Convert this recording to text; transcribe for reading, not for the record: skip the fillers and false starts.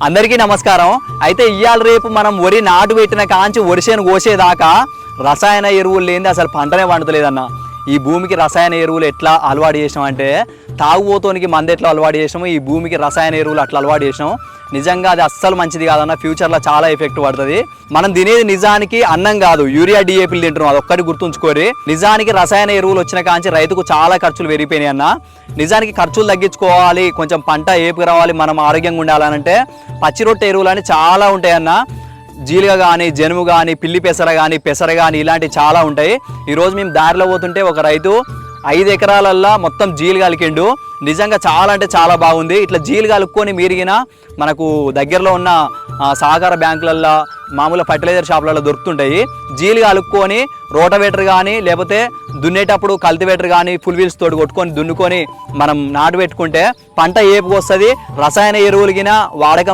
అందరికీ నమస్కారం. అయితే ఇవాళ రేపు మనం వరి నాటు పెట్టిన కాంచి వరిసేను కోసేదాకా రసాయన ఎరువులు లేనిది అసలు పంటనే పండుతలేదన్న. ఈ భూమికి రసాయన ఎరువులు ఎట్లా అలవాటు చేసినాం అంటే, తాగుబోతోనికి మంది ఎట్లా అలవాటు చేసినాము, ఈ భూమికి రసాయన ఎరువులు అట్లా అలవాటు చేసినాం. నిజంగా అది అస్సలు మంచిది కాదన్న. ఫ్యూచర్లో చాలా ఎఫెక్ట్ పడుతుంది. మనం తినేది నిజానికి అన్నం కాదు, యూరియా డిఏపీలు తింటున్నాం. అది ఒక్కటి గుర్తుంచుకోరి. నిజానికి రసాయన ఎరువులు వచ్చిన కాంచి రైతుకు చాలా ఖర్చులు పెరిగిపోయినాయి అన్న. నిజానికి ఖర్చులు తగ్గించుకోవాలి, కొంచెం పంట ఏపుకు రావాలి, మనం ఆరోగ్యంగా ఉండాలనంటే పచ్చి రొట్టె ఎరువులు అని చాలా ఉంటాయన్న. జీలుగా కానీ, జనుము కానీ, పిల్లి పెసర కానీ, పెసర కానీ ఇలాంటివి చాలా ఉంటాయి. ఈరోజు మేము దారిలో పోతుంటే ఒక రైతు 5 ఎకరాలల్లో మొత్తం జీలు కలికిండు. నిజంగా చాలా అంటే చాలా బాగుంది. ఇట్లా జీలు కలుపుకొని మీరిగిన మనకు దగ్గరలో ఉన్న సహకార బ్యాంకులల్లో, మామూలు ఫర్టిలైజర్ షాపులలో దొరుకుతుంటాయి. జీలు కలుపుకొని రోటవేటర్ కానీ, లేకపోతే దున్నేటప్పుడు కల్టివేటర్ కానీ ఫుల్ వీల్స్ తోటి కొట్టుకొని దున్నుకొని మనం నాటు పెట్టుకుంటే పంట ఏపుకొస్తుంది. రసాయన ఎరువులు గిన వాడకం